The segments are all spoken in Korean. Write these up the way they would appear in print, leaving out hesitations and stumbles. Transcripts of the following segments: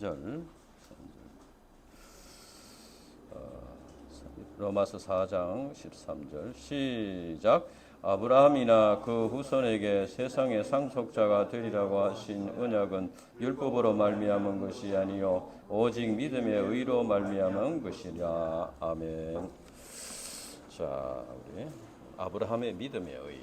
절 로마서 4장 13절 시작. 아브라함이나 그 후손에게 세상의 상속자가 되리라고 하신 언약은 율법으로 말미암은 것이 아니요 오직 믿음의 의로 말미암은 것이라. 아멘. 자, 우리 아브라함의 믿음의 의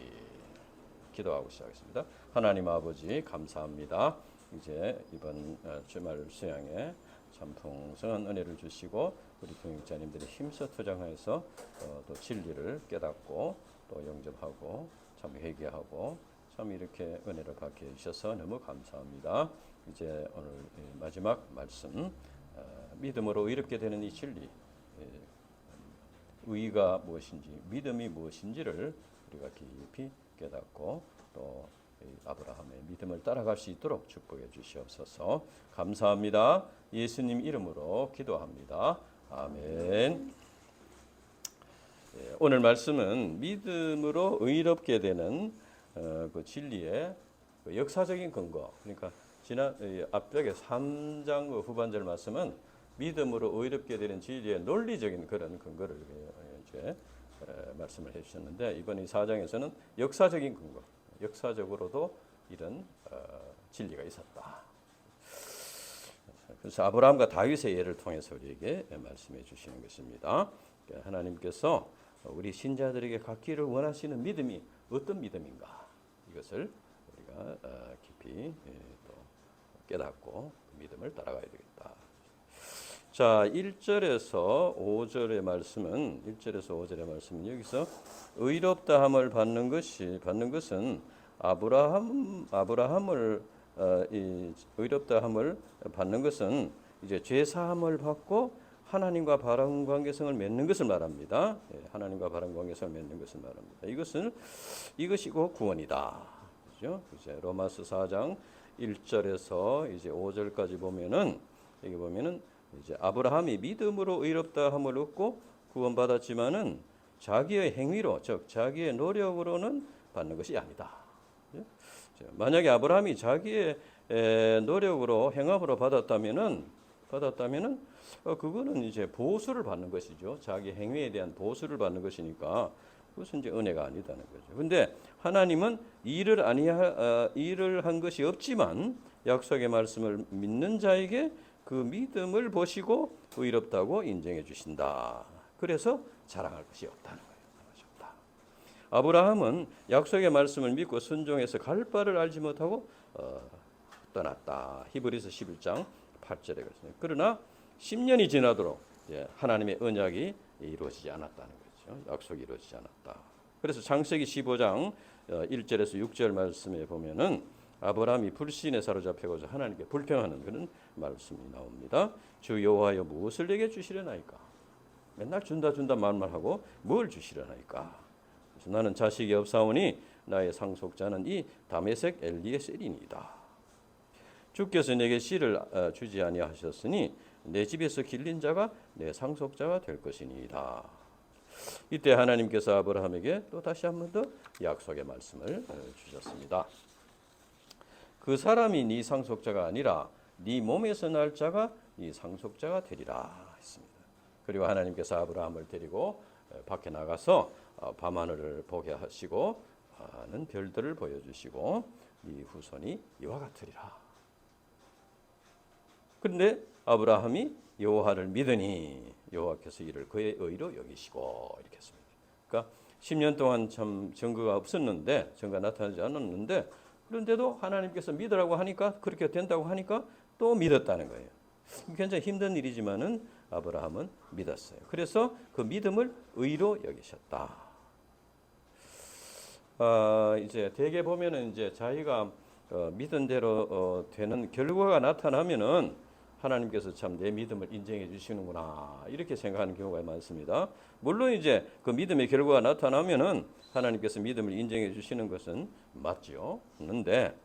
기도하고 시작하겠습니다. 하나님 아버지 감사합니다. 이제 이번 주말 수양에 참 풍성한 은혜를 주시고 우리 교육자님들이 힘써 투쟁해서 또 진리를 깨닫고 또 영접하고 참 회개하고 참 이렇게 은혜를 받게 해주셔서 너무 감사합니다. 이제 오늘 마지막 말씀 믿음으로 의롭게 되는 이 진리, 의가 무엇인지 믿음이 무엇인지를 우리가 깊이 깨닫고 또 아브라함의 믿음을 따라갈 수 있도록 축복해 주시옵소서. 감사합니다. 예수님 이름으로 기도합니다. 아멘. 오늘 말씀은 믿음으로 의롭게 되는 그 진리의 그 역사적인 근거. 그러니까 지난 앞쪽에 3장 그 후반절 말씀은 믿음으로 의롭게 되는 진리의 논리적인 그런 근거를 이제 말씀을 해주셨는데 이번 이 4장에서는 역사적인 근거. 역사적으로도 이런 진리가 있었다. 그래서 아브라함과 다윗의 예를 통해서 우리에게 말씀해 주시는 것입니다. 하나님께서 우리 신자들에게 갖기를 원하시는 믿음이 어떤 믿음인가 이것을 우리가 깊이 또 깨닫고 그 믿음을 따라가야 되겠다. 자, 1절에서 5절의 말씀은 1절에서 5절의 말씀은 여기서 의롭다함을 받는 것은 아브라함을 이 의롭다함을 받는 것은 이제 죄 사함을 받고 하나님과 바른 관계성을 맺는 것을 말합니다. 하나님과 바른 관계성을 맺는 것을 말합니다. 이것이 곧 구원이다. 그죠? 이제 로마서 4장 1절에서 이제 5절까지 보면은 여기 보면은 이제 아브라함이 믿음으로 의롭다함을 얻고 구원받았지만은 자기의 행위로 즉 자기의 노력으로는 받는 것이 아니다. 만약에 아브라함이 자기의 노력으로 행함으로 받았다면은 그거는 이제 보수를 받는 것이죠. 자기 행위에 대한 보수를 받는 것이니까 그것은 이제 은혜가 아니다는 거죠. 근데 하나님은 일을 한 것이 없지만 약속의 말씀을 믿는 자에게 그 믿음을 보시고 의롭다고 인정해 주신다. 그래서 자랑할 것이 없다는 거예요. 아브라함은 약속의 말씀을 믿고 순종해서 갈 바를 알지 못하고 떠났다. 히브리서 11장 8절에 그렇습니다. 그러나 10년이 지나도록 하나님의 언약이 이루어지지 않았다는 거죠. 약속이 이루어지지 않았다. 그래서 창세기 15장 1절에서 6절 말씀에 보면은 아브라함이 불신에 사로잡혀서 하나님께 불평하는 그런 말씀이 나옵니다. 주 여호와여 무엇을 내게 주시려나이까? 맨날 준다 말만 하고 뭘 주시려나이까? 그래서 나는 자식이 없사오니 나의 상속자는 이 다메섹 엘리에셀이니이다. 주께서 내게 씨를 주지 아니하셨으니 내 집에서 길린 자가 내 상속자가 될 것이니이다. 이때 하나님께서 아브라함에게 또 다시 한 번 더 약속의 말씀을 주셨습니다. 그 사람이 네 상속자가 아니라 네 몸에서 날 자가 네 상속자가 되리라 했습니다. 그리고 하나님께서 아브라함을 데리고 밖에 나가서 밤하늘을 보게 하시고 많은 별들을 보여주시고 네 후손이 이와 같으리라. 그런데 아브라함이 여호와를 믿으니 여호와께서 이를 그의 의로 여기시고 이렇게 했습니다. 그러니까 10년 동안 참 증거가 없었는데 증거가 나타나지 않았는데 그런데도 하나님께서 믿으라고 하니까 그렇게 된다고 하니까 또 믿었다는 거예요. 굉장히 힘든 일이지만은 아브라함은 믿었어요. 그래서 그 믿음을 의로 여기셨다. 이제 대개 보면은 이제 자기가 믿은 대로 되는 결과가 나타나면은 하나님께서 참 내 믿음을 인정해 주시는구나 이렇게 생각하는 경우가 많습니다. 물론 이제 그 믿음의 결과가 나타나면은 하나님께서 믿음을 인정해 주시는 것은 맞죠. 그런데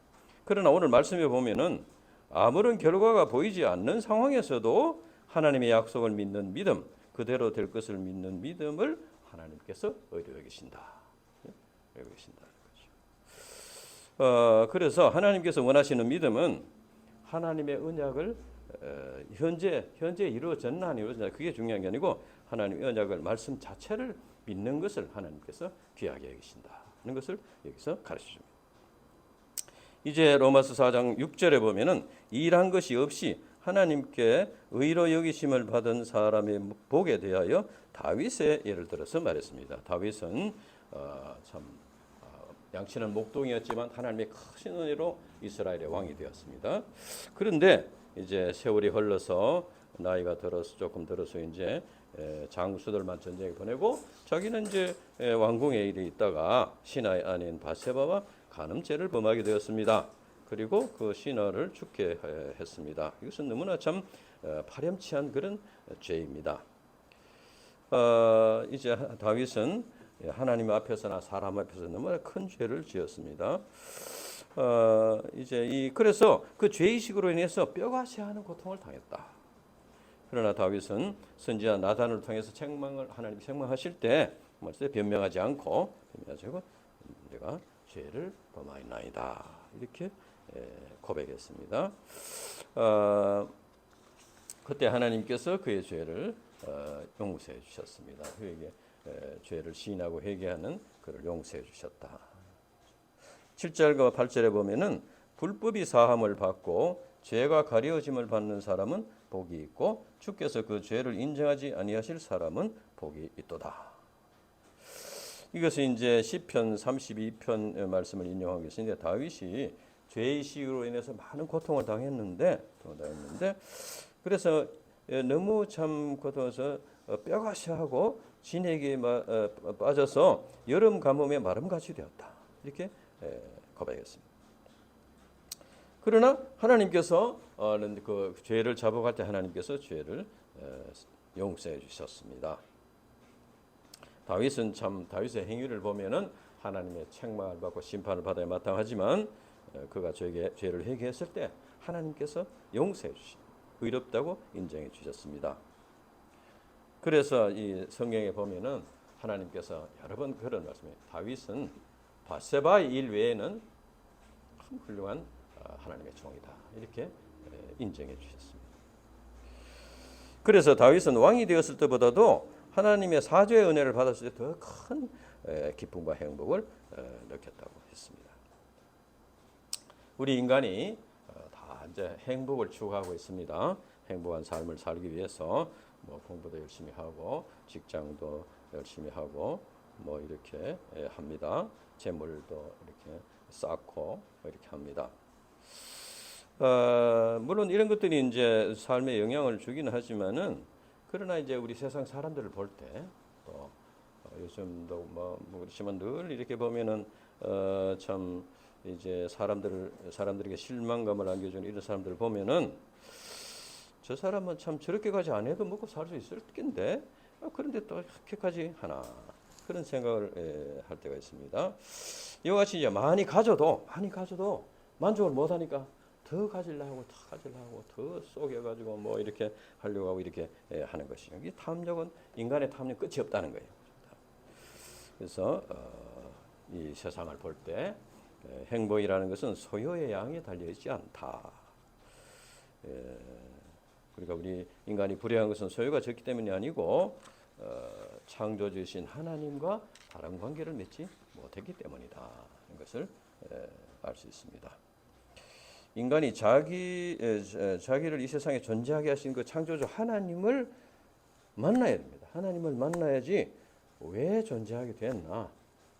그러나 오늘 말씀에 보면은 아무런 결과가 보이지 않는 상황에서도 하나님의 약속을 믿는 믿음, 그대로 될 것을 믿는 믿음을 하나님께서 의로 여기신다. 의로 여기신다는 거죠. 그래서 하나님께서 원하시는 믿음은 하나님의 언약을 현재 이루어졌나 안 이루어졌나 그게 중요한 게 아니고 하나님의 언약을 말씀 자체를 믿는 것을 하나님께서 귀하게 여기신다는 것을 여기서 가르쳐 줍니다. 이제 로마서 4장 6절에 보면은 일한 것이 없이 하나님께 의로 여기심을 받은 사람의 복에 대하여 다윗의 예를 들어서 말했습니다. 다윗은 양치는 목동이었지만 하나님의 크신 은혜로 이스라엘의 왕이 되었습니다. 그런데 이제 세월이 흘러서 나이가 조금 들어서 이제 장수들만 전쟁에 보내고 자기는 이제 왕궁에 이르 있다가 신하의 아내인 바세바와 간음죄를 범하게 되었습니다. 그리고 그 신하를 죽게 했습니다. 이것은 너무나 참 파렴치한 그런 죄입니다. 이제 다윗은 하나님 앞에서나 사람 앞에서 너무나 큰 죄를 지었습니다. 그래서 그 죄의식으로 인해서 뼈가 쇠하는 고통을 당했다. 그러나 다윗은 선지자 나단을 통해서 하나님 책망하실 때 변명하지 않고 내가 죄를 범하였나이다 이렇게 고백했습니다. 그때 하나님께서 그의 죄를 용서해 주셨습니다. 그에게 죄를 시인하고 회개하는 그를 용서해 주셨다. 7절과 8절에 보면은 불법이 사함을 받고 죄가 가려짐을 받는 사람은 복이 있고 주께서 그 죄를 인정하지 아니하실 사람은 복이 있도다. 이것은 이제 시편 32편 말씀을 인용하고 있는데 다윗이 죄의식으로 인해서 많은 고통을 당했는데 그래서 너무 참 고통해서 뼈가 시하고 진액에 빠져서 여름 가뭄에 마름같이 되었다. 이렇게 고백했습니다. 그러나 하나님께서 그 죄를 잡아갈 때 하나님께서 죄를 용서해 주셨습니다. 다윗의 행위를 보면은 하나님의 책망을 받고 심판을 받아야 마땅하지만 그가 죄를 회개했을 때 하나님께서 용서해 주시 의롭다고 인정해 주셨습니다. 그래서 이 성경에 보면은 하나님께서 여러 번 그런 말씀이에요. 다윗은 바세바의 일 외에는 참 훌륭한 하나님의 종이다. 이렇게 인정해 주셨습니다. 그래서 다윗은 왕이 되었을 때보다도 하나님의 사죄의 은혜를 받았을 때 더 큰 기쁨과 행복을 느꼈다고 했습니다. 우리 인간이 다 이제 행복을 추구하고 있습니다. 행복한 삶을 살기 위해서 공부도 열심히 하고 직장도 열심히 하고 이렇게 합니다. 재물도 이렇게 쌓고 이렇게 합니다. 물론 이런 것들이 이제 삶에 영향을 주기는 하지만은 그러나 이제 우리 세상 사람들을 볼 때 또 요즘도 그렇지만 늘 이렇게 보면은 참 이제 사람들에게 실망감을 안겨주는 이런 사람들을 보면은 저 사람은 참 저렇게까지 안 해도 먹고 살 수 있을 텐데 그런데 또 그렇게까지 하나 그런 생각을 할 때가 있습니다. 이와 같이 이제 많이 가져도 만족을 못하니까 더 가지려고 더 쏘개가지고 이렇게 하려고 하고 이렇게 하는 것이죠. 이 탐욕은 인간의 탐욕 끝이 없다는 거예요. 그래서 이 세상을 볼 때 행복이라는 것은 소유의 양에 달려 있지 않다. 그러니까 우리 인간이 불행한 것은 소유가 적기 때문이 아니고 창조주신 하나님과 바른 관계를 맺지 못했기 때문이다. 하는 것을 알 수 있습니다. 인간이 자기를 이 세상에 존재하게 하신 그 창조주 하나님을 만나야 됩니다. 하나님을 만나야지 왜 존재하게 됐나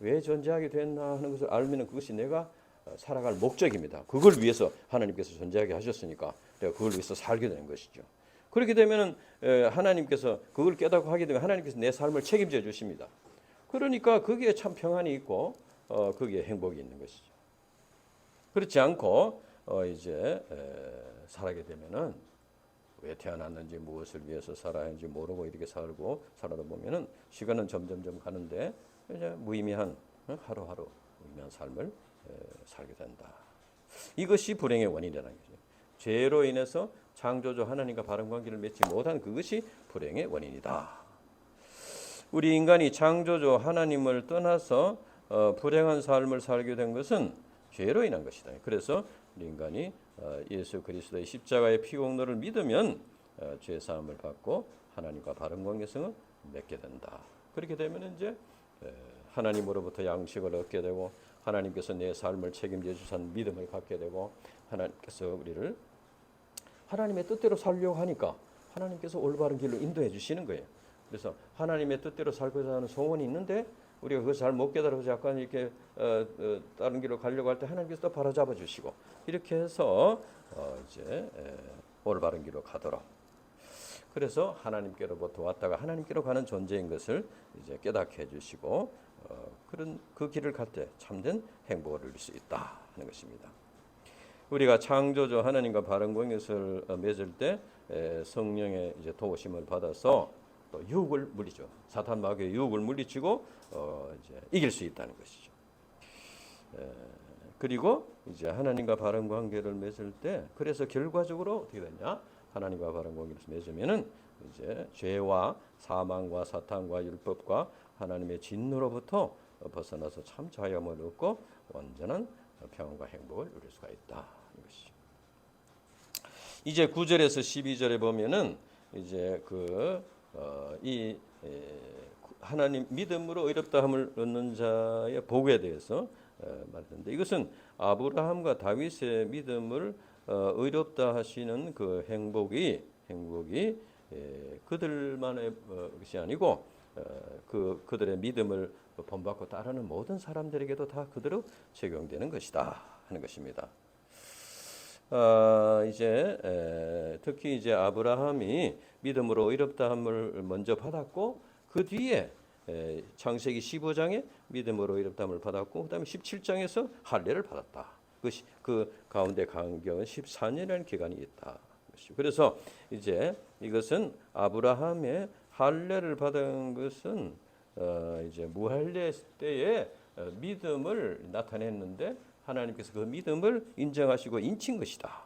하는 것을 알면 그것이 내가 살아갈 목적입니다. 그걸 위해서 하나님께서 존재하게 하셨으니까 내가 그걸 위해서 살게 되는 것이죠. 그렇게 되면은 하나님께서 그걸 깨닫고 하게 되면 하나님께서 내 삶을 책임져 주십니다. 그러니까 거기에 참 평안이 있고 거기에 행복이 있는 것이죠. 그렇지 않고 이제 살아게 되면은 왜 태어났는지 무엇을 위해서 살아야 하는지 모르고 이렇게 살아다 보면은 시간은 점점 가는데 이제 무의미한 하루하루 무의미한 삶을 살게 된다. 이것이 불행의 원인이라는 거죠. 죄로 인해서 창조주 하나님과 바른 관계를 맺지 못한 그것이 불행의 원인이다. 우리 인간이 창조주 하나님을 떠나서 불행한 삶을 살게 된 것은 죄로 인한 것이다. 그래서 우리 인간이 예수 그리스도의 십자가의 피공로를 믿으면 죄 사함을 받고 하나님과 바른 관계성을 맺게 된다. 그렇게 되면 이제 하나님으로부터 양식을 얻게 되고 하나님께서 내 삶을 책임져 주신 믿음을 갖게 되고 하나님께서 우리를 하나님의 뜻대로 살려고 하니까 하나님께서 올바른 길로 인도해 주시는 거예요. 그래서 하나님의 뜻대로 살고자 하는 소원이 있는데 우리가 그걸 잘 못 깨달아서 약간 이렇게 다른 길로 가려고 할 때 하나님께서 또 바로잡아 주시고 이렇게 해서 이제 올바른 길로 가도록. 그래서 하나님께로부터 왔다가 하나님께로 가는 존재인 것을 이제 깨닫게 해주시고 그런 그 길을 갈 때 참된 행복을 누릴 수 있다 하는 것입니다. 우리가 창조주 하나님과 바른 관계를 맺을 때 성령의 이제 도우심을 받아서 또 유혹을 물리죠. 사탄 마귀의 유혹을 물리치고 이제 이길 수 있다는 것이죠. 그리고 이제 하나님과 바른 관계를 맺을 때 그래서 결과적으로 어떻게 되냐? 하나님과 바른 관계를 맺으면은 이제 죄와 사망과 사탄과 율법과 하나님의 진노로부터 벗어나서 참 자유함을 얻고 완전한 평안과 행복을 누릴 수가 있다 하는 것이죠. 이제 9절에서 12절에 보면은 이제 이 하나님 믿음으로 의롭다함을 얻는 자의 복에 대해서 말했는데 이것은 아브라함과 다윗의 믿음을 의롭다 하시는 그 행복이 그들만의 것이 아니고 그들의 믿음을 본받고 따르는 모든 사람들에게도 다 그대로 적용되는 것이다 하는 것입니다. 이제 특히 이제 아브라함이 믿음으로 의롭다함을 먼저 받았고 그 뒤에 창세기 15장에 믿음으로 의롭다함을 받았고 그다음에 17장에서 할례를 받았다. 그 가운데 간격은 14년이라는 기간이 있다. 그래서 이제 이것은 아브라함의 할례를 받은 것은 이제 무할례 때에 믿음을 나타냈는데 하나님께서 그 믿음을 인정하시고 인친 것이다.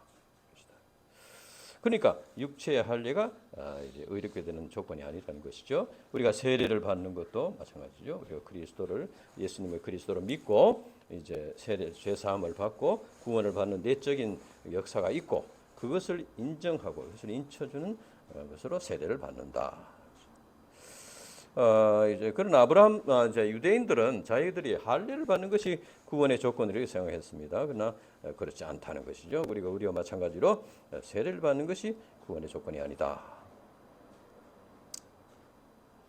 그러니까 육체의 할례가 이제 의롭게 되는 조건이 아니라는 것이죠. 우리가 세례를 받는 것도 마찬가지죠. 우리가 예수님의 그리스도를 믿고 이제 죄 사함을 받고 구원을 받는 내적인 역사가 있고 그것을 인정하고 그것을 인쳐주는 것으로 세례를 받는다. 이제 그런 이제 유대인들은 자기들이 할례를 받는 것이 구원의 조건이라고 생각했습니다. 그러나 그렇지 않다는 것이죠. 우리와 마찬가지로 세례를 받는 것이 구원의 조건이 아니다.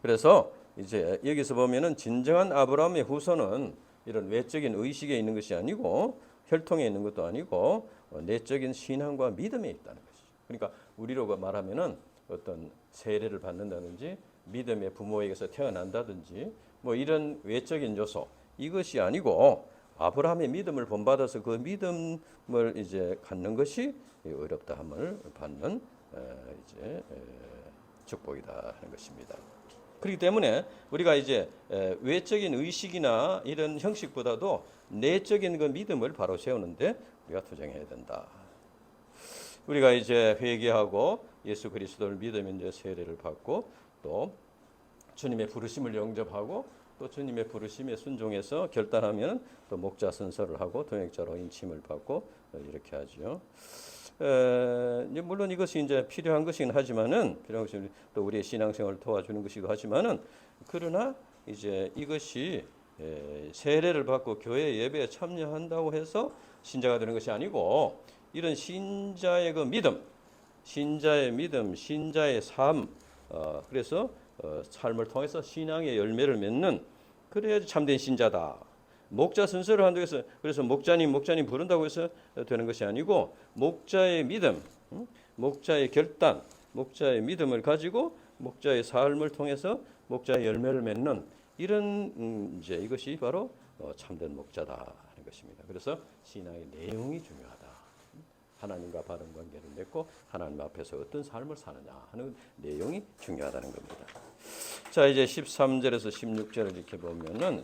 그래서 이제 여기서 보면은 진정한 아브라함의 후손은 이런 외적인 의식에 있는 것이 아니고 혈통에 있는 것도 아니고 내적인 신앙과 믿음에 있다는 것이죠. 그러니까 우리로 말하면은 어떤 세례를 받는다든지 믿음의 부모에게서 태어난다든지 뭐 이런 외적인 요소 이것이 아니고 아브라함의 믿음을 본받아서 그 믿음을 이제 갖는 것이 의롭다함을 받는 이제 축복이다 하는 것입니다. 그렇기 때문에 우리가 이제 외적인 의식이나 이런 형식보다도 내적인 그 믿음을 바로 세우는데 우리가 투쟁해야 된다. 우리가 이제 회개하고 예수 그리스도를 믿으면 이제 세례를 받고 또 주님의 부르심을 영접하고 또 주님의 부르심에 순종해서 결단하면 또 목자 선서를 하고 동역자로 인침을 받고 이렇게 하죠. 물론 이것이 이제 필요한 것이긴 하지만은 또 우리의 신앙생활을 도와주는 것이기도 하지만은 그러나 이제 이것이 세례를 받고 교회 예배에 참여한다고 해서 신자가 되는 것이 아니고 이런 신자의 그 믿음, 신자의 삶, 그래서 삶을 통해서 신앙의 열매를 맺는 그래야지 참된 신자다. 목자 선서를 한다고 해서 그래서 목자님 부른다고 해서 되는 것이 아니고 목자의 믿음, 목자의 결단, 목자의 믿음을 가지고 목자의 삶을 통해서 목자의 열매를 맺는 이런 이제 이것이 바로 참된 목자다 하는 것입니다. 그래서 신앙의 내용이 중요하다. 하나님과 바른 관계를 맺고 하나님 앞에서 어떤 삶을 사느냐 하는 내용이 중요하다는 겁니다. 자, 이제 13절에서 16절을 이렇게 보면은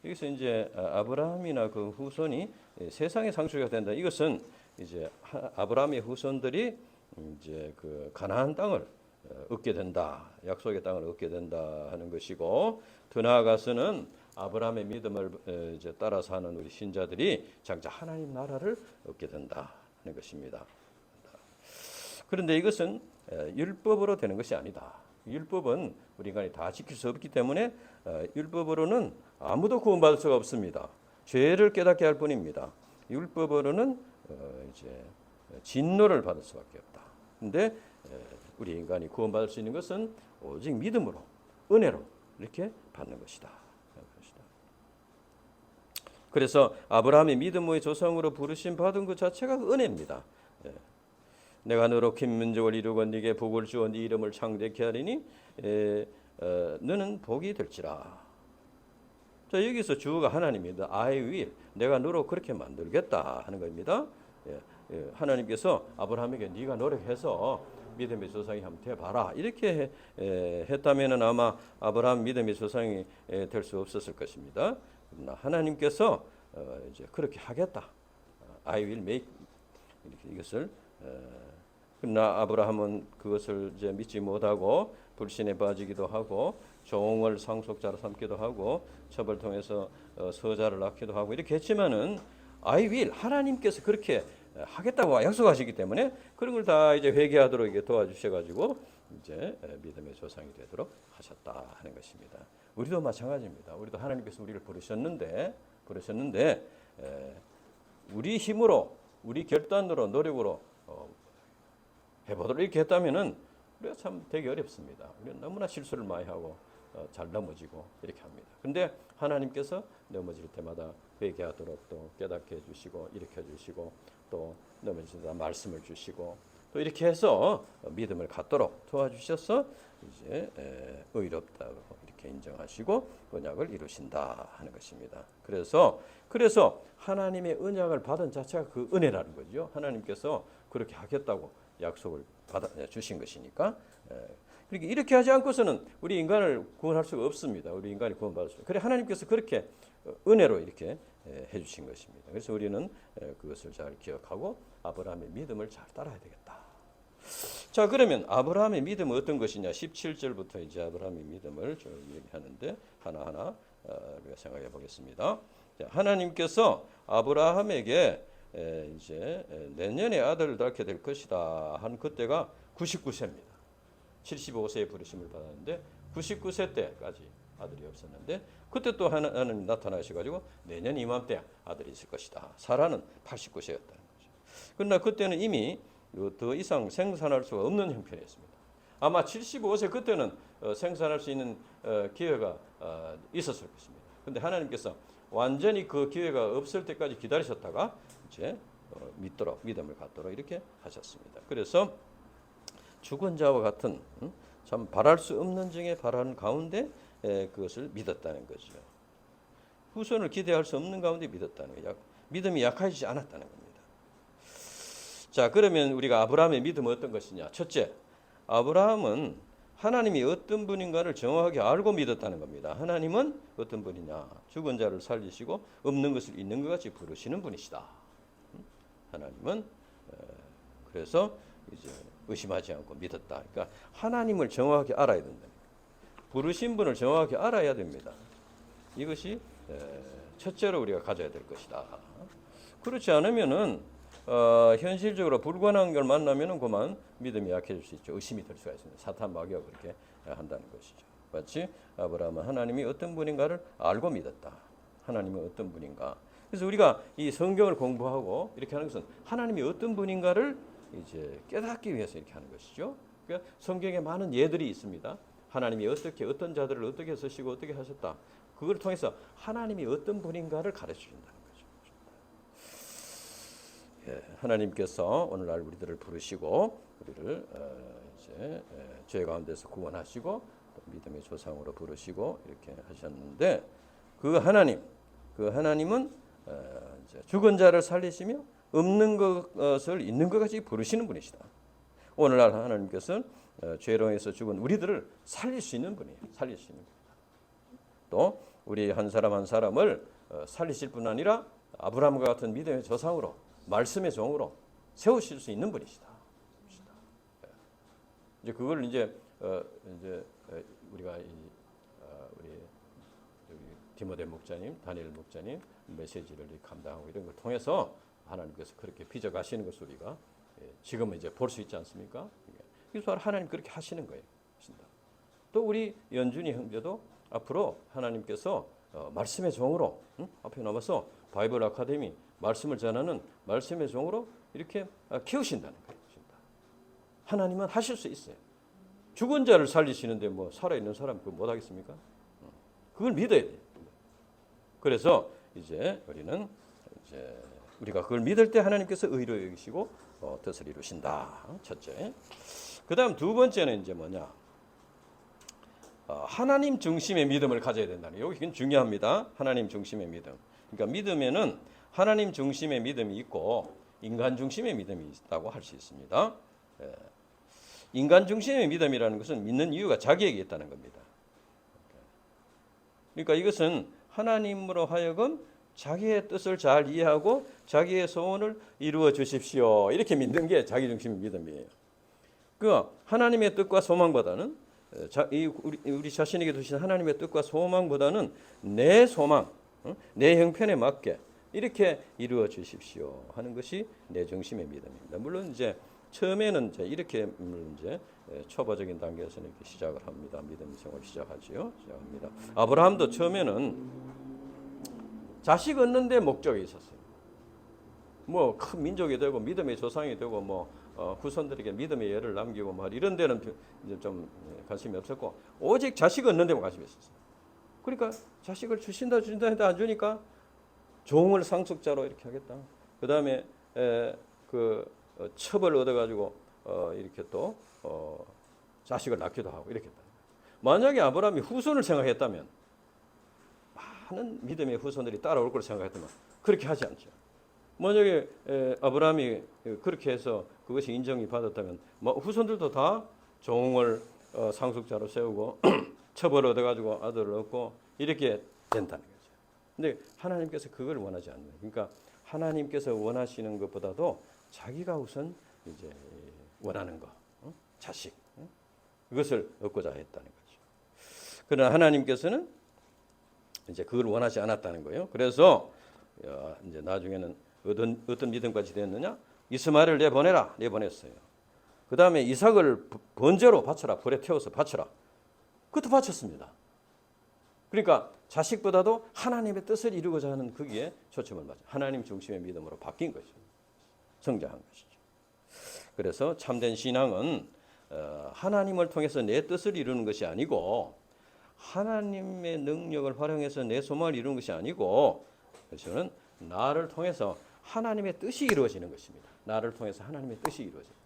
여기서 이제 아브라함이나 그 후손이 세상의 상속자가 된다. 이것은 이제 아브라함의 후손들이 이제 그 가나안 땅을 얻게 된다. 약속의 땅을 얻게 된다 하는 것이고 더 나아가서는 아브라함의 믿음을 이제 따라 사는 우리 신자들이 장차 하나님 나라를 얻게 된다 하는 것입니다. 그런데 이것은 율법으로 되는 것이 아니다. 율법은 우리 인간이 다 지킬 수 없기 때문에 율법으로는 아무도 구원받을 수가 없습니다. 죄를 깨닫게 할 뿐입니다. 율법으로는 이제 진노를 받을 수밖에 없다. 근데 우리 인간이 구원받을 수 있는 것은 오직 믿음으로, 은혜로 이렇게 받는 것이다. 그래서 아브라함이 믿음의 조상으로 부르심 받은 것 자체가 은혜입니다. 내가 너로 긴 민족을 이루고 네게 복을 주어 네 이름을 창대케 하리니 너는 복이 될지라. 자, 여기서 주어가 하나님입니다. I will, 내가 너로 그렇게 만들겠다 하는 겁니다. 하나님께서 아브라함에게 네가 노력해서 믿음의 조상이 한번 돼봐라 이렇게 했다면은 아마 아브라함 믿음의 조상이 될 수 없었을 것입니다. 그러나 하나님께서 이제 그렇게 하겠다. I will make 이것을 그러나 아브라함은 그것을 이제 믿지 못하고 불신에 빠지기도 하고 종을 상속자로 삼기도 하고 첩을 통해서 서자를 낳기도 하고 이렇게 했지만은 I will 하나님께서 그렇게 하겠다고 약속하시기 때문에 그런 걸 다 이제 회개하도록 이게 도와주셔가지고 이제 믿음의 조상이 되도록 하셨다 하는 것입니다. 우리도 마찬가지입니다. 우리도 하나님께서 우리를 부르셨는데 우리 힘으로 우리 결단으로 노력으로 해보도록 이렇게 했다면은 우리가 참 되게 어렵습니다. 우리는 너무나 실수를 많이 하고 잘 넘어지고 이렇게 합니다. 근데 하나님께서 넘어질 때마다 회개하도록 또 깨닫게 해주시고 일으켜 주시고 또 넘어지다 말씀을 주시고 또 이렇게 해서 믿음을 갖도록 도와주셔서 이제 의롭다고 이렇게 인정하시고 언약을 이루신다 하는 것입니다. 그래서 하나님의 언약을 받은 자체가 그 은혜라는 거죠. 하나님께서 그렇게 하겠다고 약속을 받아 주신 것이니까. 그러니까 이렇게 하지 않고서는 우리 인간을 구원할 수가 없습니다. 우리 인간이 구원받을 수. 그래 하나님께서 그렇게 은혜로 이렇게 해주신 것입니다. 그래서 우리는 그것을 잘 기억하고 아브라함의 믿음을 잘 따라야 되겠다. 자, 그러면 아브라함의 믿음은 어떤 것이냐? 17절부터 이제 아브라함의 믿음을 좀 얘기하는데 하나하나 우리가 생각해 보겠습니다. 자, 하나님께서 아브라함에게 이제 내년에 아들을 낳게 될 것이다 한 그때가 99세입니다. 75세에 부르심을 받았는데 99세 때까지 아들이 없었는데 그때 또 하나님 나타나셔가지고 내년 이맘때 아들이 있을 것이다. 사라는 89세였다는 거죠. 그러나 그때는 이미 더 이상 생산할 수가 없는 형편이었습니다. 아마 75세 그때는 생산할 수 있는 기회가 있었을 것입니다. 그런데 하나님께서 완전히 그 기회가 없을 때까지 기다리셨다가 이제 믿음을 갖도록 이렇게 하셨습니다. 그래서 죽은 자와 같은 참 바랄 수 없는 중에 바라는 가운데 그것을 믿었다는 거죠. 후손을 기대할 수 없는 가운데 믿었다는 거예요. 믿음이 약해지지 않았다는 겁니다. 자, 그러면 우리가 아브라함의 믿음은 어떤 것이냐? 첫째, 아브라함은 하나님이 어떤 분인가를 정확하게 알고 믿었다는 겁니다. 하나님은 어떤 분이냐? 죽은 자를 살리시고 없는 것을 있는 것 같이 부르시는 분이시다. 하나님은 그래서 이제 의심하지 않고 믿었다. 그러니까 하나님을 정확하게 알아야 된다. 부르신 분을 정확하게 알아야 됩니다. 이것이 첫째로 우리가 가져야 될 것이다. 그렇지 않으면은 현실적으로 불가능한 걸 만나면은 그만 믿음이 약해질 수 있죠. 의심이 될 수가 있습니다. 사탄 마귀가 그렇게 한다는 것이죠. 마치 아브라함은 하나님이 어떤 분인가를 알고 믿었다. 하나님은 어떤 분인가. 그래서 우리가 이 성경을 공부하고 이렇게 하는 것은 하나님이 어떤 분인가를 이제 깨닫기 위해서 이렇게 하는 것이죠. 그러니까 성경에 많은 예들이 있습니다. 하나님이 어떻게 어떤 자들을 어떻게 쓰시고 어떻게 하셨다. 그걸 통해서 하나님이 어떤 분인가를 가르쳐 준다는 거죠. 하나님께서 오늘날 우리들을 부르시고 우리를 이제 죄 가운데서 구원하시고 또 믿음의 조상으로 부르시고 이렇게 하셨는데 그 하나님은 이제 죽은 자를 살리시며 없는 것을 있는 것 같이 부르시는 분이시다. 오늘날 하나님께서는 죄로에서 죽은 우리들을 살릴 수 있는 분이에요. 살릴 수 있는 분이다. 또 우리 한 사람 한 사람을 살리실 뿐 아니라 아브라함과 같은 믿음의 조상으로 말씀의 종으로 세우실 수 있는 분이시다. 이제 그걸 이제 우리가 우리 디모데 목자님, 다니엘 목자님 메시지를 감당하고 이런 걸 통해서 하나님께서 그렇게 빚어가시는 것을 우리가 지금은 이제 볼 수 있지 않습니까? 그래서 하나님 그렇게 하시는 거예요. 또 우리 연준이 형제도 앞으로 하나님께서 말씀의 종으로 앞에 남아서 바이블 아카데미 말씀을 전하는 말씀의 종으로 이렇게 키우신다는 거예요. 하나님은 하실 수 있어요. 죽은 자를 살리시는데 뭐 살아있는 사람 그거 못하겠습니까? 그걸 믿어야 돼요. 그래서 이제 우리는 이제 우리가 그걸 믿을 때 하나님께서 의로 여기시고 뜻을 이루신다. 첫째. 그다음 두 번째는 이제 뭐냐? 하나님 중심의 믿음을 가져야 된다는 거예요. 이건 중요합니다. 하나님 중심의 믿음. 그러니까 믿음에는 하나님 중심의 믿음이 있고 인간 중심의 믿음이 있다고 할 수 있습니다. 인간 중심의 믿음이라는 것은 믿는 이유가 자기에게 있다는 겁니다. 그러니까 이것은 하나님으로 하여금 자기의 뜻을 잘 이해하고 자기의 소원을 이루어 주십시오. 이렇게 믿는 게 자기 중심의 믿음이에요. 그 하나님의 뜻과 소망보다는 우리 자신에게 두신 하나님의 뜻과 소망보다는 내 소망, 내 형편에 맞게 이렇게 이루어 주십시오 하는 것이 내 중심의 믿음입니다. 물론 이제 처음에는 이렇게 이제 초보적인 단계에서는 이렇게 시작을 합니다. 믿음 생활 시작합니다. 아브라함도 처음에는 자식 얻는데 목적이 있었어요. 뭐 큰 민족이 되고 믿음의 조상이 되고 뭐 후손들에게 믿음의 예를 남기고 뭐 이런 데는 이제 좀 관심이 없었고 오직 자식 얻는 데만 관심이 있었어요. 그러니까 자식을 주신다 했는데 안 주니까 종을 상속자로 이렇게 하겠다. 그다음에 그 첩을 얻어가지고 이렇게 또 자식을 낳기도 하고 이렇게 했다. 만약에 아브라함이 후손을 생각했다면 많은 믿음의 후손들이 따라올 걸 생각했다면 그렇게 하지 않죠. 만약에 아브라함이 그렇게 해서 그것이 인정이 받았다면 후손들도 다 종을 상속자로 세우고 첩을 얻어가지고 아들을 얻고 이렇게 된다는 거죠. 근데 하나님께서 그걸 원하지 않는. 그러니까 하나님께서 원하시는 것보다도 자기가 우선 이제 원하는 거, 자식, 그것을 얻고자 했다는 거죠. 그러나 하나님께서는 이제 그걸 원하지 않았다는 거예요. 그래서 이제 나중에는 어떤 믿음까지 됐느냐? 이스마엘을 내보냈어요. 그 다음에 이삭을 번제로 바쳐라, 불에 태워서 바쳐라. 그것도 바쳤습니다. 그러니까 자식보다도 하나님의 뜻을 이루고자 하는 거기에 초점을 맞춰 하나님 중심의 믿음으로 바뀐 것이죠. 성장한 것이죠. 그래서 참된 신앙은 하나님을 통해서 내 뜻을 이루는 것이 아니고 하나님의 능력을 활용해서 내 소망을 이루는 것이 아니고 그래서는 나를 통해서 하나님의 뜻이 이루어지는 것입니다. 나를 통해서 하나님의 뜻이 이루어집니다.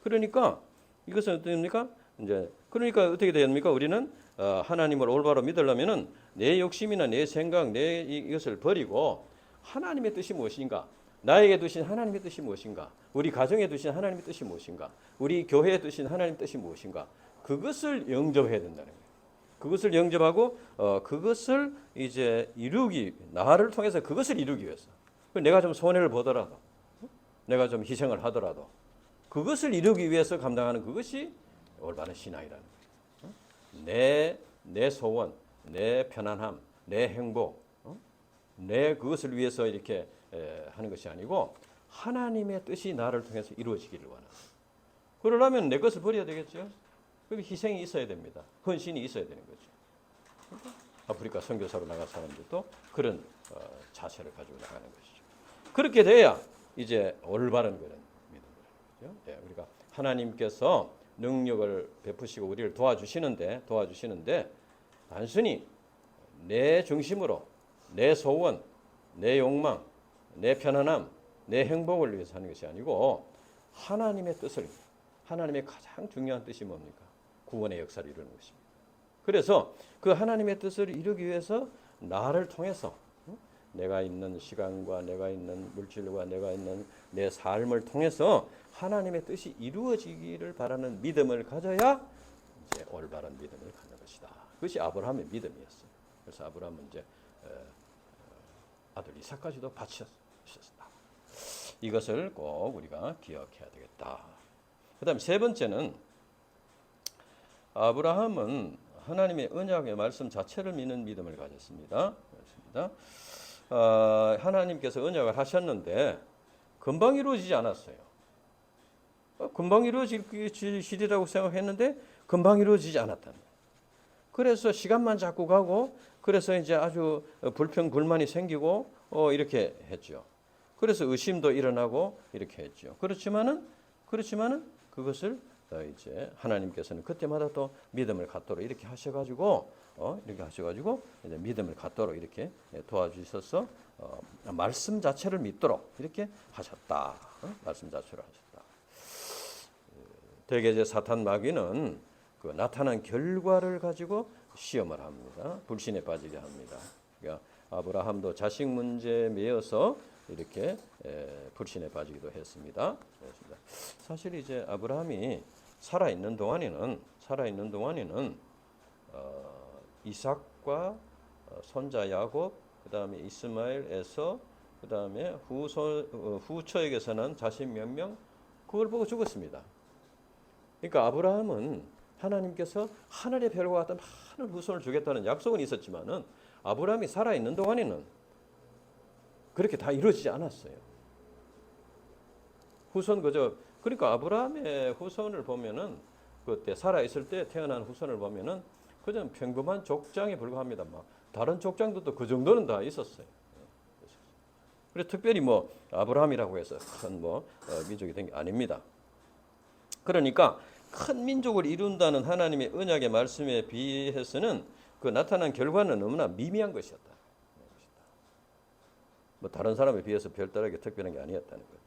그러니까 이것은 어떻습니까? 이제 그러니까 어떻게 됩니까? 우리는 하나님을 올바로 믿으려면은 내 욕심이나 내 생각, 내 이것을 버리고 하나님의 뜻이 무엇인가? 나에게 두신 하나님의 뜻이 무엇인가? 우리 가정에 두신 하나님의 뜻이 무엇인가? 우리 교회에 두신 하나님의 뜻이 무엇인가? 그것을 영접해야 된다는 거예요. 그것을 영접하고 그것을 이제 나를 통해서 그것을 이루기 위해서 내가 좀 손해를 보더라도 내가 좀 희생을 하더라도 그것을 이루기 위해서 감당하는 그것이 올바른 신앙이라는 거예요. 내 소원, 내 편안함, 내 행복, 내 그것을 위해서 이렇게 하는 것이 아니고 하나님의 뜻이 나를 통해서 이루어지기를 원하는. 그러려면 내 것을 버려야 되겠죠. 그 희생이 있어야 됩니다. 헌신이 있어야 되는 거죠. 아프리카 선교사로 나간 사람들도 그런 자세를 가지고 나가는 것이죠. 그렇게 돼야 이제 올바른 그런 믿음을 하죠. 우리가 하나님께서 능력을 베푸시고 우리를 도와주시는데 단순히 내 중심으로 내 소원, 내 욕망, 내 편안함, 내 행복을 위해서 하는 것이 아니고 하나님의 뜻을 하나님의 가장 중요한 뜻이 뭡니까? 구원의 역사를 이루는 것입니다. 그래서 그 하나님의 뜻을 이루기 위해서 나를 통해서 내가 있는 시간과 내가 있는 물질과 내가 있는 내 삶을 통해서 하나님의 뜻이 이루어지기를 바라는 믿음을 가져야 이제 올바른 믿음을 갖는 것이다. 그것이 아브라함의 믿음이었어요. 그래서 아브라함은 이제 아들 이삭까지도 바쳤다. 이것을 꼭 우리가 기억해야 되겠다. 그다음 세 번째는 아브라함은 하나님의 언약의 말씀 자체를 믿는 믿음을 가졌습니다. 그렇습니다. 하나님께서 언약을 하셨는데 금방 이루어지지 않았어요. 금방 이루어지리라고 생각했는데 금방 이루어지지 않았다는 거예요. 그래서 시간만 자꾸 가고 그래서 이제 아주 불평불만이 생기고 이렇게 했죠. 그래서 의심도 일어나고 이렇게 했죠. 그렇지만은 그것을 이제 하나님께서는 그때마다 또 믿음을 갖도록 이렇게 하셔가지고 이제 믿음을 갖도록 이렇게 도와주셔서 말씀 자체를 믿도록 이렇게 하셨다. 말씀 자체로 하셨다. 대개 이제 사탄 마귀는 그 나타난 결과를 가지고 시험을 합니다. 불신에 빠지게 합니다. 그러니까 아브라함도 자식 문제에 매여서 이렇게 불신에 빠지기도 했습니다. 사실 이제 아브라함이 살아 있는 동안에는 이삭과 손자 야곱, 그다음에 이스마엘, 에서, 그다음에 후처에게서는 자식 몇 명 그걸 보고 죽었습니다. 그러니까 아브라함은 하나님께서 하늘의 별과 같은 많은 후손을 주겠다는 약속은 있었지만은 아브라함이 살아 있는 동안에는 그렇게 다 이루어지지 않았어요. 후손 그러니까 아브라함의 후손을 보면은 그때 살아 있을 때 태어난 후손을 보면은 그냥 평범한 족장에 불과합니다. 막 다른 족장들도 그 정도는 다 있었어요. 그래서 특별히 뭐 아브라함이라고 해서 큰 민족이 된 게 아닙니다. 그러니까 큰 민족을 이룬다는 하나님의 언약의 말씀에 비해서는 그 나타난 결과는 너무나 미미한 것이었다. 뭐 다른 사람에 비해서 별다르게 특별한 게 아니었다는 거죠.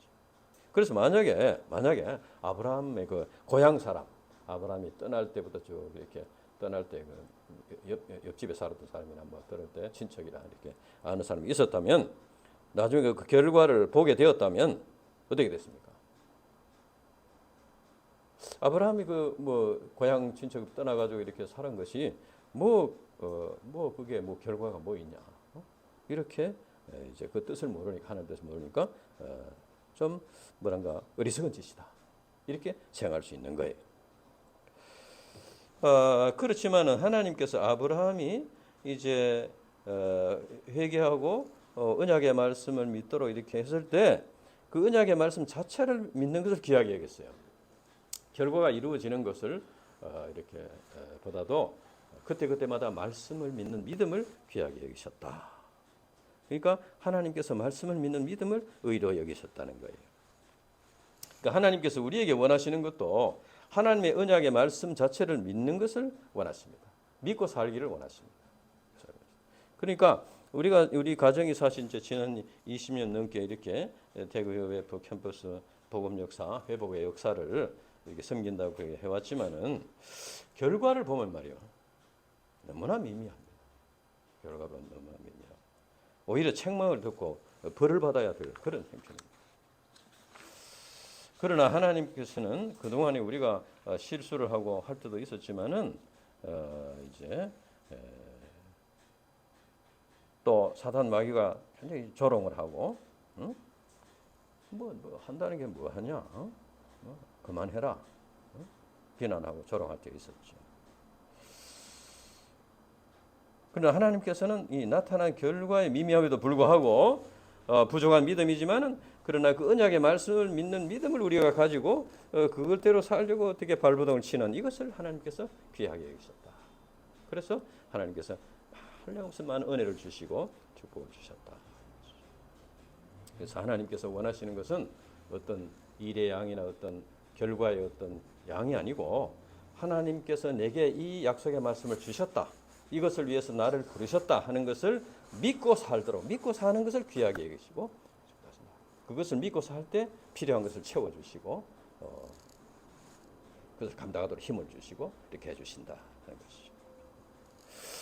그래서 만약에 아브라함의 그 고향 사람, 아브라함이 떠날 때부터 쭉 이렇게 떠날 때 그 옆집에 살았던 사람이나 뭐 그럴 때 친척이라 이렇게 아는 사람이 있었다면 나중에 그 결과를 보게 되었다면 어떻게 됐습니까? 아브라함이 그 고향 친척 떠나가지고 이렇게 살은 것이 그게 결과가 뭐 있냐? 이렇게 이제 그 뜻을 모르니까 하나님 뜻을 모르니까 좀 어리석은 짓이다. 이렇게 생각할 수 있는 거예요. 그렇지만은 하나님께서 아브라함이 이제 회개하고 언약의 말씀을 믿도록 이렇게 했을 때 그 언약의 말씀 자체를 믿는 것을 귀하게 여겼어요. 결과가 이루어지는 것을 이렇게 보다도 그때마다 말씀을 믿는 믿음을 귀하게 여기셨다. 그러니까 하나님께서 말씀을 믿는 믿음을 의로 여기셨다는 거예요. 그러니까 하나님께서 우리에게 원하시는 것도 하나님의 언약의 말씀 자체를 믿는 것을 원하십니다. 믿고 살기를 원하십니다. 그러니까 우리 가정이 사실 이제 지난 20년 넘게 이렇게 대구교회 캠퍼스 복음 역사, 회복의 역사를 이렇게 섬긴다고 해왔지만은 결과를 보면 말이요, 너무나 미미합니다. 결과가 너무나 미미하고 오히려 책망을 듣고 벌을 받아야 될 그런 형편입니다. 그러나 하나님께서는 그동안에 우리가 실수를 하고 할 때도 있었지만은 이제 또 사단 마귀가 굉장히 조롱을 하고 뭐 한다는 게 뭐 하냐? 그만해라. 비난하고 조롱할 때 있었죠. 그러나 하나님께서는 이 나타난 결과의 미미함에도 불구하고 부족한 믿음이지만은 그러나 그 언약의 말씀을 믿는 믿음을 우리가 가지고 그것대로 살려고 어떻게 발버둥을 치는 이것을 하나님께서 귀하게 여기셨다. 그래서 하나님께서 한량없이 많은 은혜를 주시고 축복을 주셨다. 그래서 하나님께서 원하시는 것은 어떤 일의 양이나 어떤 결과의 어떤 양이 아니고 하나님께서 내게 이 약속의 말씀을 주셨다. 이것을 위해서 나를 부르셨다 하는 것을 믿고 살도록 믿고 사는 것을 귀하게 여기시고 그것을 믿고 살 때 필요한 것을 채워주시고 그것을 감당하도록 힘을 주시고 이렇게 해주신다 하는 것이죠.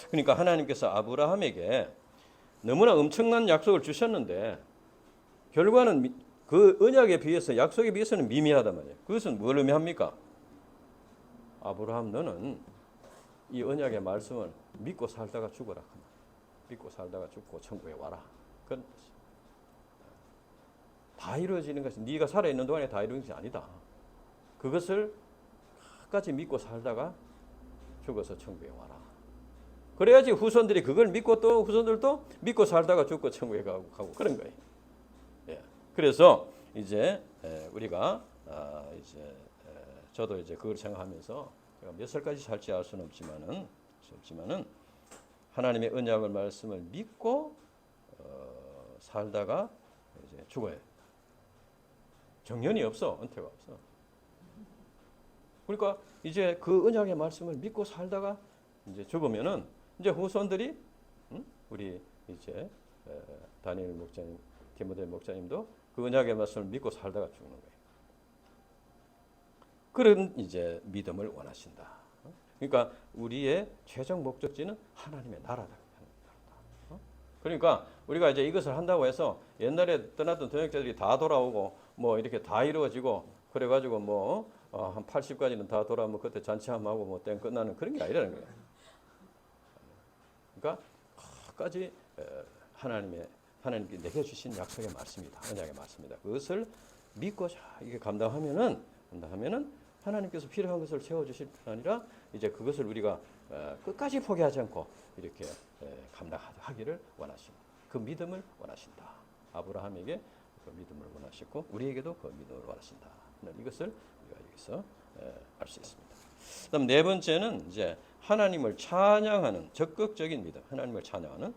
그러니까 하나님께서 아브라함에게 너무나 엄청난 약속을 주셨는데 결과는 그 언약에 비해서 약속에 비해서는 미미하단 말이에요. 그것은 뭘 의미합니까? 아브라함 너는 이 언약의 말씀을 믿고 살다가 죽어라. 믿고 살다가 죽고 천국에 와라. 그건 다 이루어지는 것이 네가 살아있는 동안에 다 이루어진 것이 아니다. 그것을 끝까지 믿고 살다가 죽어서 천국에 와라. 그래야지 후손들이 그걸 믿고 또 후손들도 믿고 살다가 죽고 천국에 가고 그런 거예요. 예. 그래서 이제 우리가 이제 저도 이제 그걸 생각하면서 제가 몇 살까지 살지 알 수는 없지만은 하나님의 언약을 말씀을 믿고 살다가 이제 죽어요. 정년이 없어, 은퇴가 없어. 그러니까 이제 그 언약의 말씀을 믿고 살다가 이제 죽으면은 이제 후손들이 우리 이제 다니엘 목사님, 디모데 목사님도 그 언약의 말씀을 믿고 살다가 죽는 거예요. 그런 이제 믿음을 원하신다. 그러니까 우리의 최종 목적지는 하나님의 나라다. 그러니까 우리가 이제 이것을 한다고 해서 옛날에 떠났던 동역자들이 다 돌아오고 뭐 이렇게 다 이루어지고 그래가지고 뭐 한 80까지는 다 돌아오면 그때 잔치 한번 하고 뭐 땡 끝나는 그런 게 아니라는 거예요. 그러니까 끝까지 하나님께 내게 주신 약속의 말씀이다, 언약의 말씀이다. 그것을 믿고 이게 감당하면은 하나님께서 필요한 것을 채워주실 뿐 아니라 이제 그것을 우리가 끝까지 포기하지 않고 이렇게 감당하기를 원하십니다. 그 믿음을 원하신다. 아브라함에게 그 믿음을 원하셨고 우리에게도 그 믿음을 원하신다. 이것을 우리가 여기서 알 수 있습니다. 그다음 네 번째는 이제 하나님을 찬양하는 적극적인 믿음. 하나님을 찬양하는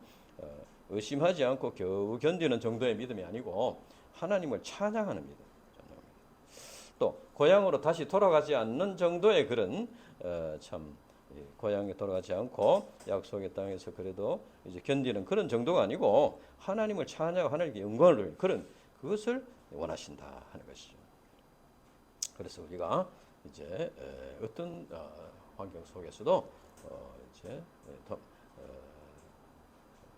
의심하지 않고 겨우 견디는 정도의 믿음이 아니고 하나님을 찬양하는 믿음. 또 고향으로 다시 돌아가지 않는 정도의 그런 참 고향에 돌아가지 않고 약속의 땅에서 그래도 이제 견디는 그런 정도가 아니고 하나님을 찬양하고 하나님께 영광을 돌리는 그런 그것을 원하신다 하는 것이죠. 그래서 우리가 이제 어떤 환경 속에서도 이제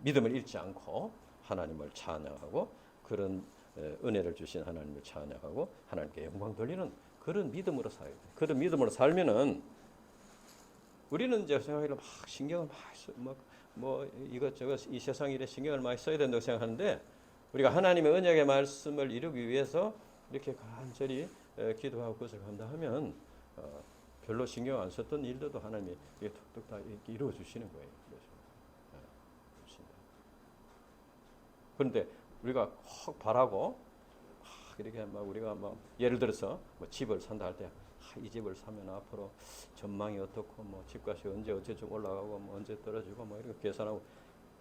믿음을 잃지 않고 하나님을 찬양하고 그런 은혜를 주신 하나님을 찬양하고 하나님께 영광 돌리는 그런 믿음으로 살아야 돼. 그런 믿음으로 살면은 우리는 이제 생각하기로 막 신경을 뭐 이것저것 이 세상 일에 신경을 많이 써야 된다고 생각하는데 우리가 하나님의 언약의 말씀을 이루기 위해서 이렇게 간절히 기도하고 그것을 감당하면 별로 신경 안 썼던 일들도 하나님이 툭툭 다 이루어 주시는 거예요. 그런데 우리가 확 바라고 이렇게 막 우리가 막 예를 들어서 뭐 집을 산다 할 때 이 집을 사면 앞으로 전망이 어떻고 뭐 집값이 언제 어째좀 올라가고 뭐 언제 떨어지고 뭐 이렇게 계산하고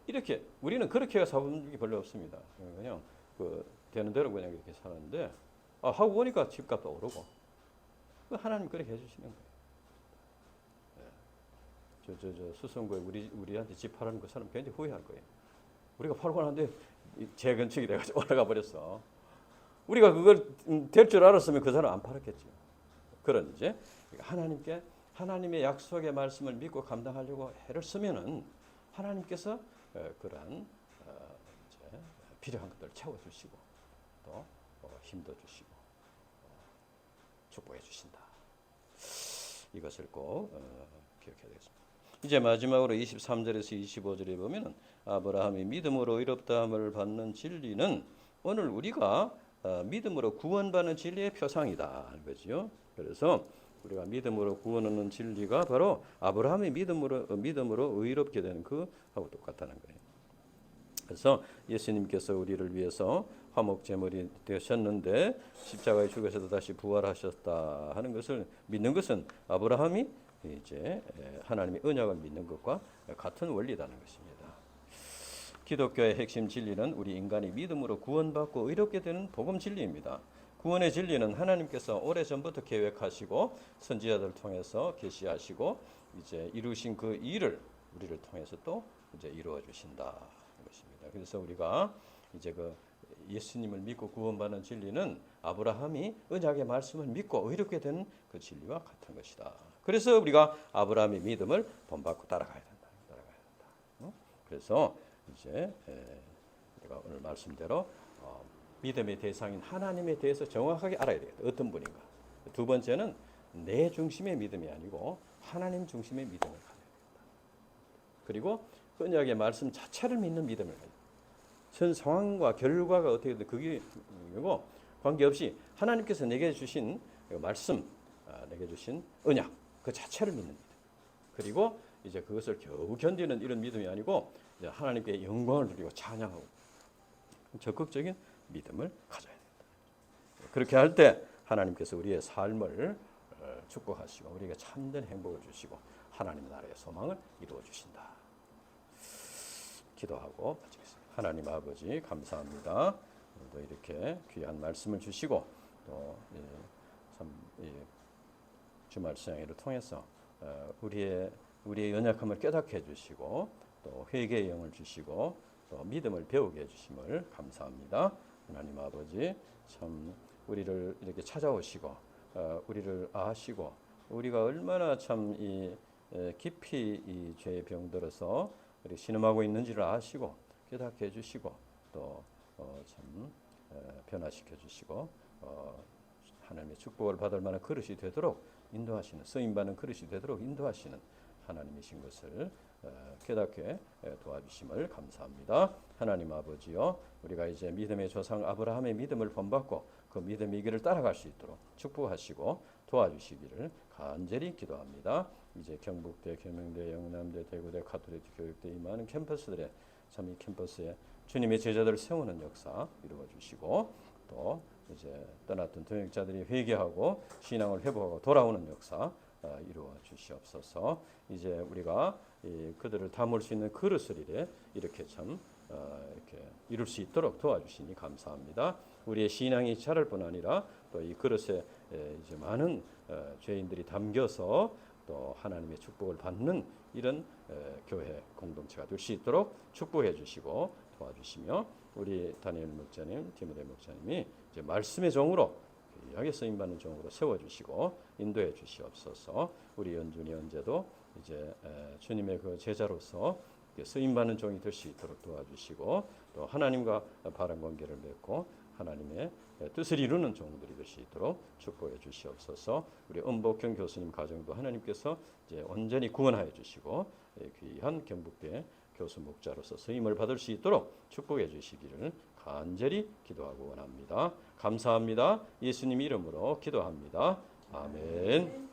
이렇게 우리는 그렇게 사본 적이 별로 없습니다. 그냥 그 되는 대로 그냥 이렇게 사는데 하고 보니까 집값도 오르고 하나님 그렇게 해주시는 거예요. 저 수성구에 우리한테 집 팔아는 그 사람 굉장히 후회할 거예요. 우리가 팔고 나는데 재건축이 돼가지고 올라가 버렸어. 우리가 그걸 될 줄 알았으면 그 사람 안 팔았겠죠. 그런 이제 하나님의 약속의 말씀을 믿고 감당하려고 애를 쓰면은 하나님께서 그러한 이제 필요한 것들을 채워주시고 또 힘도 주시고 축복해 주신다. 이것을 꼭 기억해야 되겠습니다. 이제 마지막으로 23절에서 25절에 보면은 아브라함이 믿음으로 의롭다함을 받는 진리는 오늘 우리가 믿음으로 구원받는 진리의 표상이다 하는 거죠. 그래서 우리가 믿음으로 구원하는 진리가 바로 아브라함의 믿음으로 의롭게 되는 그하고 똑같다는 거예요. 그래서 예수님께서 우리를 위해서 화목 제물이 되셨는데 십자가에 죽으셔서 다시 부활하셨다 하는 것을 믿는 것은 아브라함이 이제 하나님의 언약을 믿는 것과 같은 원리라는 것입니다. 기독교의 핵심 진리는 우리 인간이 믿음으로 구원받고 의롭게 되는 복음 진리입니다. 구원의 진리는 하나님께서 오래전부터 계획하시고 선지자들을 통해서 계시하시고 이제 이루신 그 일을 우리를 통해서 또 이제 이루어 주신다 것입니다. 그래서 우리가 이제 그 예수님을 믿고 구원받는 진리는 아브라함이 언약의 말씀을 믿고 의롭게 되는 그 진리와 같은 것이다. 그래서 우리가 아브라함의 믿음을 본받고 따라가야 된다. 그래서 이제 우리가 오늘 말씀대로 믿음의 대상인 하나님에 대해서 정확하게 알아야 되겠다. 어떤 분인가. 두 번째는 내 중심의 믿음이 아니고 하나님 중심의 믿음을 가져야 된다. 그리고 언약의 말씀 자체를 믿는 믿음을 가져야 된다. 현 상황과 결과가 어떻게 되든 그게 관계없이 하나님께서 내게 주신 말씀, 내게 주신 언약 그 자체를 믿는 믿음. 그리고 이제 그것을 겨우 견디는 이런 믿음이 아니고 이제 하나님께 영광을 드리고 찬양하고 적극적인 믿음을 가져야 됩니다. 그렇게 할 때 하나님께서 우리의 삶을 축복하시고 우리에게 참된 행복을 주시고 하나님 나라의 소망을 이루어 주신다. 기도하고 마치겠습니다. 하나님 아버지 감사합니다. 또 이렇게 귀한 말씀을 주시고 또 주말 수양회를 통해서 우리의 연약함을 깨닫게 해주시고 또 회개의 영을 주시고 또 믿음을 배우게 해주심을 감사합니다. 하나님 아버지 참 우리를 이렇게 찾아오시고 우리를 아시고 우리가 얼마나 참 깊이 이 죄에 병들어서 우리 신음하고 있는지를 아시고 깨닫게 해주시고 또 참 변화시켜 주시고 하나님의 축복을 받을 만한 그릇이 되도록 인도하시는 쓰임받는 그릇이 되도록 인도하시는 하나님이신 것을 깨닫게 도와주심을 감사합니다. 하나님 아버지요 우리가 이제 믿음의 조상 아브라함의 믿음을 본받고 그 믿음의 길을 따라갈 수 있도록 축복하시고 도와주시기를 간절히 기도합니다. 이제 경북대, 계명대, 영남대, 대구대, 가톨릭 교육대 이 많은 캠퍼스들의 참 이 캠퍼스에 주님의 제자들을 세우는 역사 이루어 주시고 또 이제 떠났던 동역자들이 회개하고 신앙을 회복하고 돌아오는 역사 이루어 주시옵소서. 이제 우리가 그들을 담을 수 있는 그릇을 이렇게 참 이렇게 이룰 수 있도록 도와주시니 감사합니다. 우리의 신앙이 자랄 뿐 아니라 또 이 그릇에 이제 많은 죄인들이 담겨서 또 하나님의 축복을 받는 이런 교회 공동체가 될 수 있도록 축복해 주시고 도와주시며 우리 다니엘 목사님, 디모데 목사님이 이제 말씀의 종으로 귀하게 쓰임 받는 종으로 세워 주시고 인도해 주시옵소서. 우리 연준이 언제도 이제 주님의 그 제자로서 쓰임 받는 종이 될 수 있도록 도와주시고 또 하나님과 바른 관계를 맺고 하나님의 뜻을 이루는 종들이 될 수 있도록 축복해 주시옵소서. 우리 은복경 교수님 가정도 하나님께서 이제 온전히 구원하여 주시고 귀한 경북대 교수 목자로서 쓰임을 받을 수 있도록 축복해 주시기를 간절히 기도하고 원합니다. 감사합니다. 예수님 이름으로 기도합니다. 아멘.